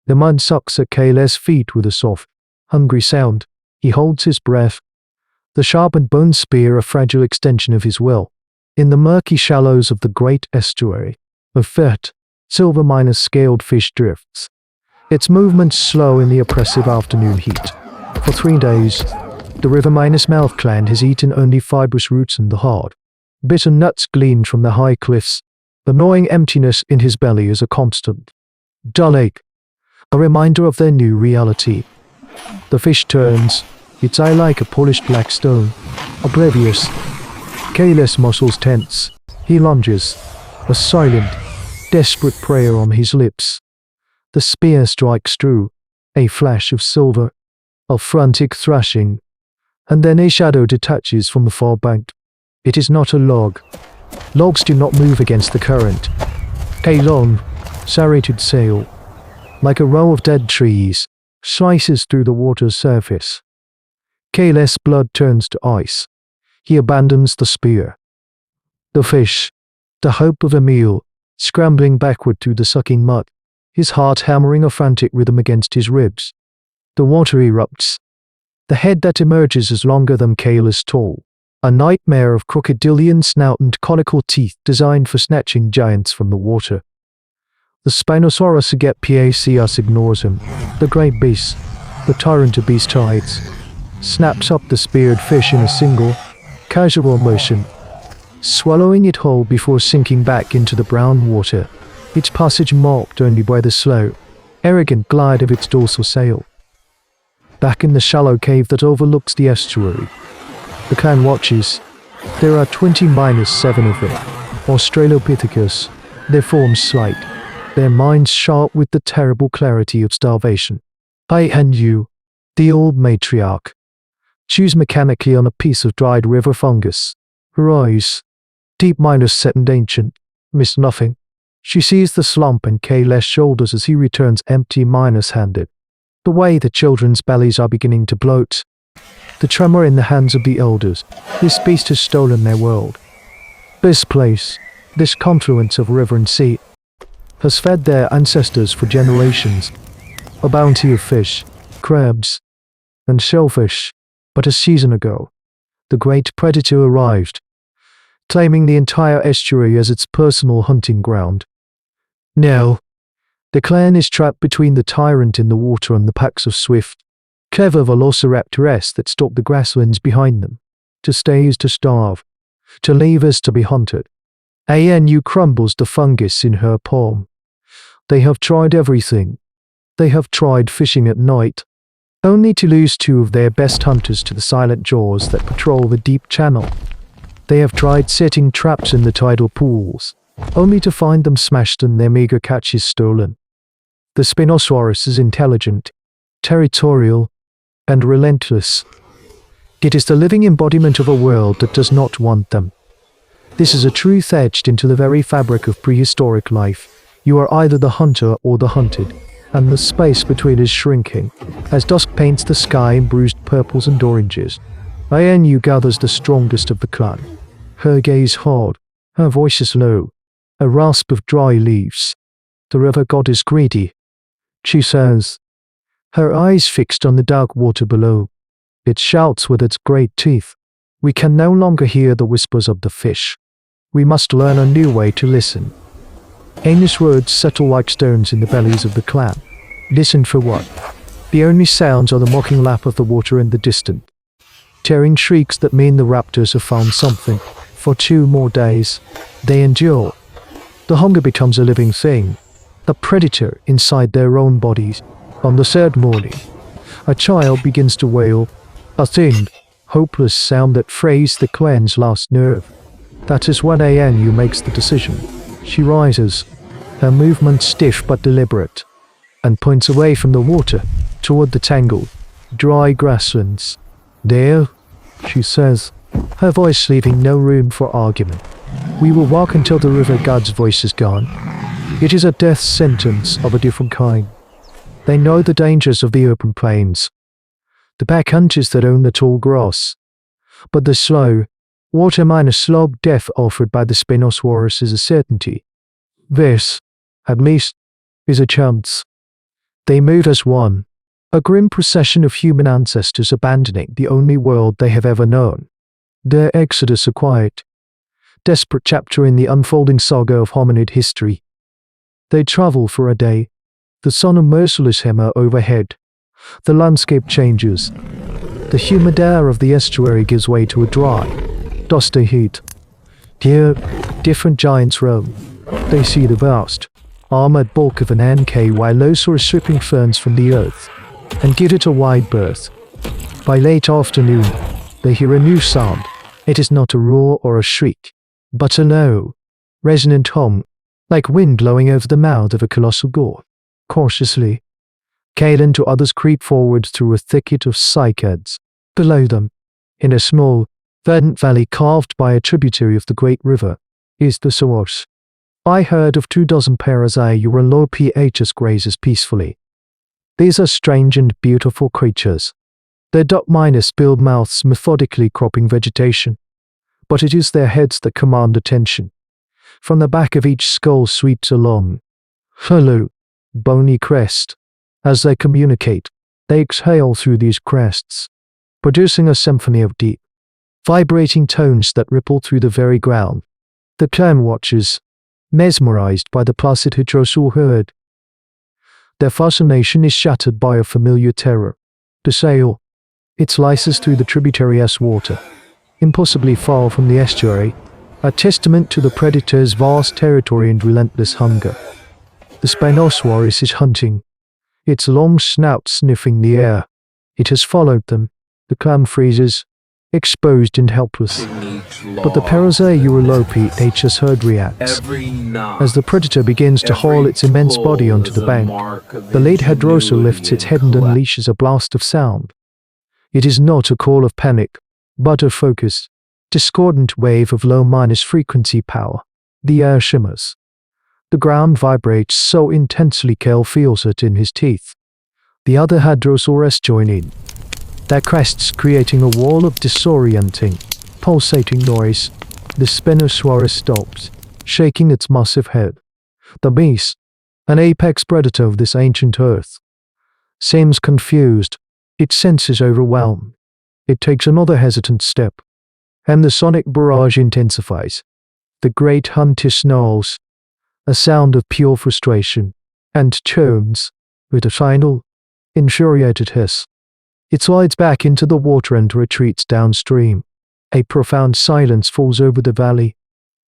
The mud sucks at Kayle's feet with a soft, hungry sound. He holds his breath. The sharpened bone spear a fragile extension of his will. In the murky shallows of the great estuary, a fat, silver scaled fish drifts. Its movements slow in the oppressive afternoon heat. For 3 days, the river mouth clan has eaten only fibrous roots and the hard, bitter nuts gleaned from the high cliffs. The gnawing emptiness in his belly is a constant, dull ache, a reminder of their new reality. The fish turns, its eye like a polished black stone, oblivious. Kayle's muscles tense. He lunges, a silent, desperate prayer on his lips. The spear strikes true, a flash of silver, a frantic thrashing, and then a shadow detaches from the far bank. It is not a log. Logs do not move against the current. A long, serrated sail, like a row of dead trees, slices through the water's surface. Kayle's blood turns to ice. He abandons the spear. The fish, the hope of a meal, scrambling backward through the sucking mud, his heart hammering a frantic rhythm against his ribs. The water erupts. The head that emerges is longer than Kayle's tall, a nightmare of crocodilian snout and conical teeth designed for snatching giants from the water. The Spinosaurus Pacs ignores him. The great beast, the tyrant of beast tides, snaps up the speared fish in a single, casual motion, swallowing it whole before sinking back into the brown water, its passage marked only by the slow, arrogant glide of its dorsal sail. Back in the shallow cave that overlooks the estuary, the clan watches. There are 20-7 of them, Australopithecus, their forms slight, their minds sharp with the terrible clarity of starvation. I and you, the old matriarch, chews mechanically on a piece of dried river fungus. Her eyes, deep set and ancient, miss nothing. She sees the slump in Kayle's shoulders as he returns empty handed. The way the children's bellies are beginning to bloat. The tremor in the hands of the elders. This beast has stolen their world. This place, this confluence of river and sea, has fed their ancestors for generations. A bounty of fish, crabs, and shellfish. But a season ago, the great predator arrived, claiming the entire estuary as its personal hunting ground. Now, the clan is trapped between the tyrant in the water and the packs of swift, clever velociraptors that stalk the grasslands behind them. To stay is to starve, to leave is to be hunted. Anu crumbles the fungus in her palm. They have tried everything. They have tried fishing at night, only to lose 2 of their best hunters to the silent jaws that patrol the deep channel. They have tried setting traps in the tidal pools, only to find them smashed and their meager catches stolen. The Spinosaurus is intelligent, territorial, and relentless. It is the living embodiment of a world that does not want them. This is a truth etched into the very fabric of prehistoric life. You are either the hunter or the hunted, and the space between is shrinking, as dusk paints the sky in bruised purples and oranges. Anu gathers the strongest of the clan. Her gaze hard, her voice is low, a rasp of dry leaves. The river god is greedy, she says, her eyes fixed on the dark water below. It shouts with its great teeth. We can no longer hear the whispers of the fish. We must learn a new way to listen. Anu's words settle like stones in the bellies of the clan. Listen for what? The only sounds are the mocking lap of the water in the distance. Tearing shrieks that mean the raptors have found something. For 2 more days, they endure. The hunger becomes a living thing, a predator inside their own bodies. On the 3rd morning, a child begins to wail, a thin, hopeless sound that frays the clan's last nerve. That is when Anu makes the decision. She rises, her movement stiff but deliberate, and points away from the water, toward the tangled, dry grasslands. There, she says, her voice leaving no room for argument. We will walk until the river god's voice is gone. It is a death sentence of a different kind. They know the dangers of the open plains, the pack hunters that own the tall grass. But the slow, water slog death offered by the Spinosaurus is a certainty. This, at least, is a chance. They move as one, a grim procession of human ancestors abandoning the only world they have ever known. Their exodus a quiet, desperate chapter in the unfolding saga of hominid history. They travel for a day, the sun a merciless hammer overhead. The landscape changes. The humid air of the estuary gives way to a dry, dusty heat. Here, different giants roam. They see the vast, armored bulk of an ankylosaurus stripping ferns from the earth and give it a wide berth. By late afternoon, they hear a new sound. It is not a roar or a shriek, but a low, resonant hum, like wind blowing over the mouth of a colossal gore. Cautiously, Cade and two others creep forward through a thicket of cycads. Below them, in a small, verdant valley carved by a tributary of the great river, is the source. I heard of 24 Parasaurolophus grazes peacefully. These are strange and beautiful creatures. Their duck-billed mouths methodically cropping vegetation. But it is their heads that command attention. From the back of each skull sweeps a long, hollow, bony crest. As they communicate, they exhale through these crests, producing a symphony of deep, vibrating tones that ripple through the very ground. The clan watches, mesmerized by the placid heterosaur herd. Their fascination is shattered by a familiar terror. The sail. It slices through the tributary's water, impossibly far from the estuary, a testament to the predator's vast territory and relentless hunger. The Spinosaurus is hunting, its long snout sniffing the air. It has followed them. The clam freezes, exposed and helpless. But the Parasaurolophus herd reacts. As the predator begins to haul its immense body onto the bank, the lead hedrosa lifts its head and unleashes a blast of sound. It is not a call of panic, but a focused, discordant wave of low-frequency power. The air shimmers. The ground vibrates so intensely Cale feels it in his teeth. The other hadrosaurs join in, their crests creating a wall of disorienting, pulsating noise. The Spinosaurus stops, shaking its massive head. The beast, an apex predator of this ancient earth, seems confused, its senses overwhelmed. It takes another hesitant step, and the sonic barrage intensifies. The great hunter snarls, a sound of pure frustration, and churns, with a final, infuriated hiss. It slides back into the water and retreats downstream. A profound silence falls over the valley,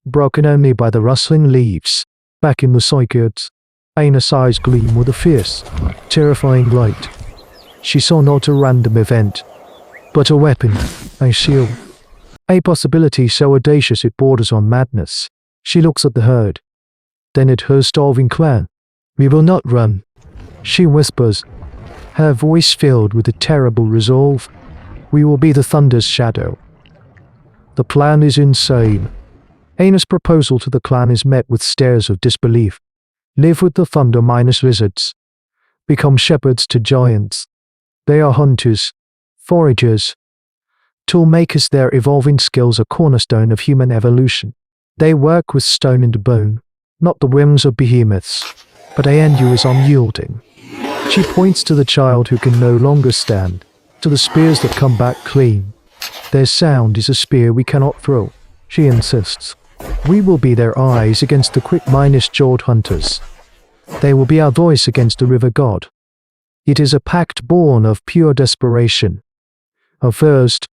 broken only by the rustling leaves. Back in the cycads, Aina's eyes gleam with a fierce, terrifying light. She saw not a random event, but a weapon, a shield. A possibility so audacious it borders on madness. She looks at the herd, then at her starving clan. "We will not run," she whispers, her voice filled with a terrible resolve. "We will be the thunder's shadow." The plan is insane. Aina's proposal to the clan is met with stares of disbelief. Live with the thunder minus lizards. Become shepherds to giants. They are hunters, foragers, tool makers. Their evolving skills are cornerstone of human evolution. They work with stone and bone, not the whims of behemoths. But Ainu is unyielding. She points to the child who can no longer stand, to the spears that come back clean. "Their sound is a spear we cannot throw," she insists. "We will be their eyes against the quick jawed hunters. They will be our voice against the river god." It is a pact born of pure desperation. A first,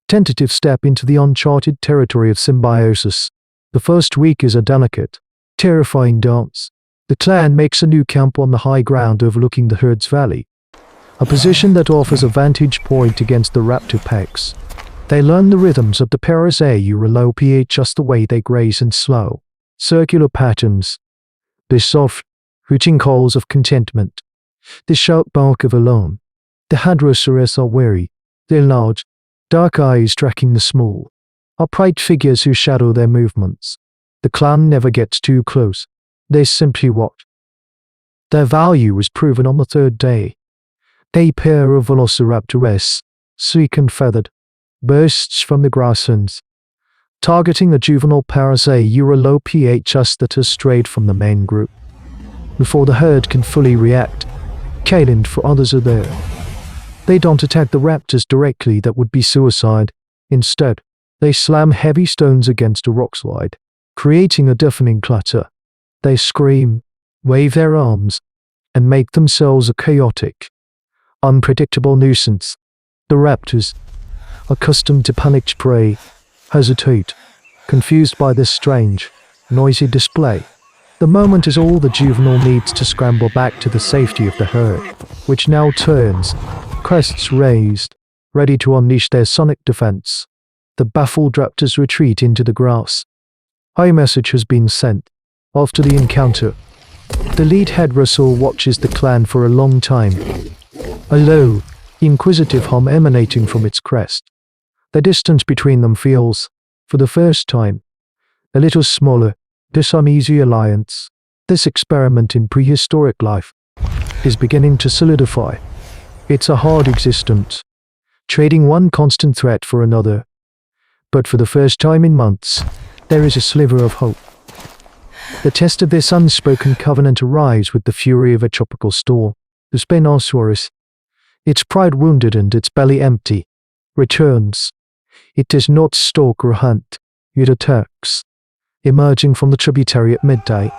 tentative step into the uncharted territory of symbiosis. The first week is a delicate, terrifying dance. The clan makes a new camp on the high ground overlooking the herd's valley, a position that offers a vantage point against the raptor packs. They learn the rhythms of the Parasaurolophus, just the way they graze in slow, circular patterns. The soft, hooting calls of contentment. The sharp bark of alarm. The hadrosaurs are wary, their large, dark eyes tracking the small, upright figures who shadow their movements. The clan never gets too close. They simply watch. Their value is proven on the third day. A pair of velociraptors, sleek and feathered, bursts from the grasslands, targeting a juvenile Parasaurolophus that has strayed from the main group. Before the herd can fully react, caned for others are there. They don't attack the raptors directly, that would be suicide. Instead, they slam heavy stones against a rock slide, creating a deafening clatter. They scream, wave their arms, and make themselves a chaotic, unpredictable nuisance. The raptors, accustomed to panicked prey, hesitate, confused by this strange, noisy display. The moment is all the juvenile needs to scramble back to the safety of the herd, which now turns, crests raised, ready to unleash their sonic defense. The baffled raptors retreat into the grass. A message has been sent. After the encounter, the lead head rustle watches the clan for a long time, a low, inquisitive hum emanating from its crest. The distance between them feels, for the first time, a little smaller. This uneasy alliance, this experiment in prehistoric life, is beginning to solidify. It's a hard existence, trading one constant threat for another. But for the first time in months, there is a sliver of hope. The test of this unspoken covenant arrives with the fury of a tropical storm. The Spinosaurus, its pride wounded and its belly empty, returns. It does not stalk or hunt, it attacks. Emerging from the tributary at midday,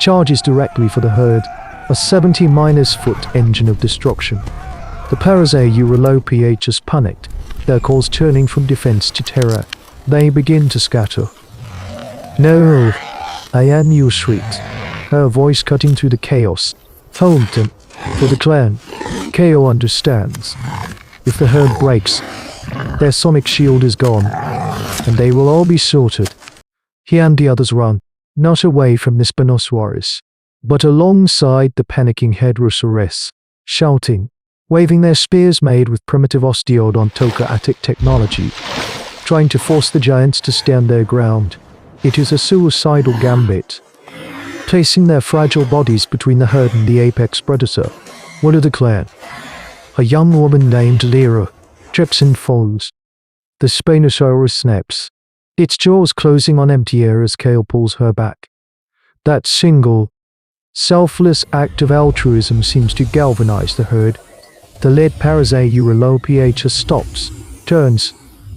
charges directly for the herd, a 70-foot engine of destruction. The Parasaurolophus panicked, their calls turning from defense to terror. They begin to scatter. "No, I am," you shrieked, her voice cutting through the chaos. "Hold them." For the clan, KO understands. If the herd breaks, their sonic shield is gone, and they will all be sorted. He and the others run, not away from the Spinosaurus, but alongside the panicking Heterosaurus, shouting, waving their spears made with primitive osteodontocatic technology, trying to force the giants to stand their ground. It is a suicidal gambit, placing their fragile bodies between the herd and the apex predator. One of the clan, a young woman named Lyra, trips and falls. The Spinosaurus snaps, its jaws closing on empty air as Kale pulls her back. That single, selfless act of altruism seems to galvanize the herd. The lead Parasaurolophus stops, turns,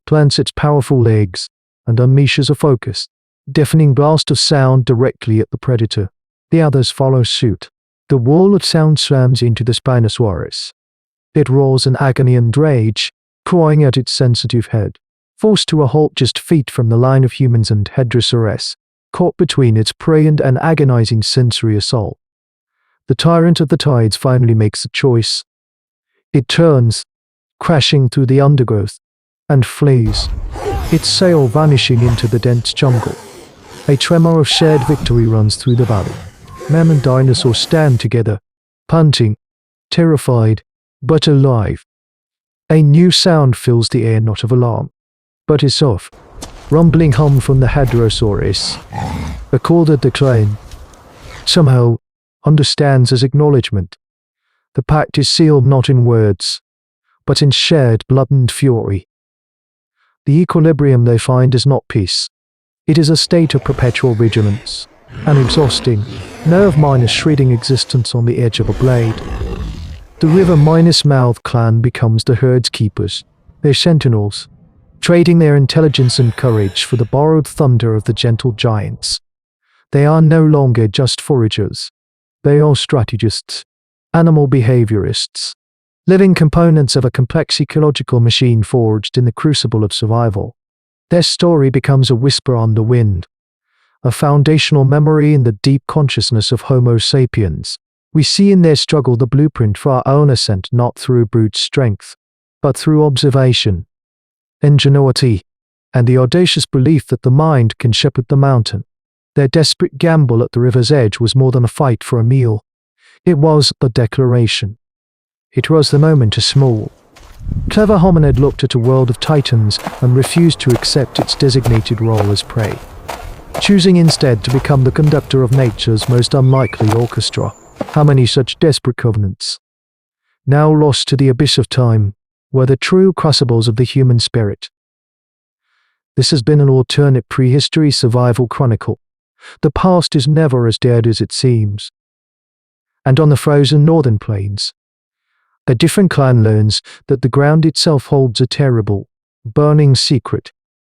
plants its powerful legs, and unleashes a focused, deafening blast of sound directly at the predator. The others follow suit. The wall of sound slams into the Spinosaurus. It roars in agony and rage, clawing at its sensitive head. Forced to a halt just feet from the line of humans and Hadrosaurus, caught between its prey and an agonizing sensory assault. The tyrant of the tides finally makes a choice. It turns, crashing through the undergrowth, and flees, its sail vanishing into the dense jungle. A tremor of shared victory runs through the valley. Man and dinosaur stand together, panting, terrified, but alive. A new sound fills the air, not of alarm, but is of rumbling hum from the Hadrosaurus, a call that the clan somehow understands as acknowledgement. The pact is sealed not in words, but in shared blood and fury. The equilibrium they find is not peace. It is a state of perpetual vigilance, an exhausting, nerve-shredding existence on the edge of a blade. The river-mouth clan becomes the herd's keepers, their sentinels, trading their intelligence and courage for the borrowed thunder of the gentle giants. They are no longer just foragers. They are strategists, animal behaviorists, living components of a complex ecological machine forged in the crucible of survival. Their story becomes a whisper on the wind, a foundational memory in the deep consciousness of Homo sapiens. We see in their struggle the blueprint for our own ascent, not through brute strength, but through observation, ingenuity, and the audacious belief that the mind can shepherd the mountain. Their desperate gamble at the river's edge was more than a fight for a meal. It was the declaration. It was the moment a small, clever hominid looked at a world of titans and refused to accept its designated role as prey, choosing instead to become the conductor of nature's most unlikely orchestra. How many such desperate covenants, now lost to the abyss of time, were the true crucibles of the human spirit? This has been an alternate prehistory survival chronicle. The past is never as dead as it seems. And on the frozen northern plains, A different clan learns that the ground itself holds a terrible, burning secret.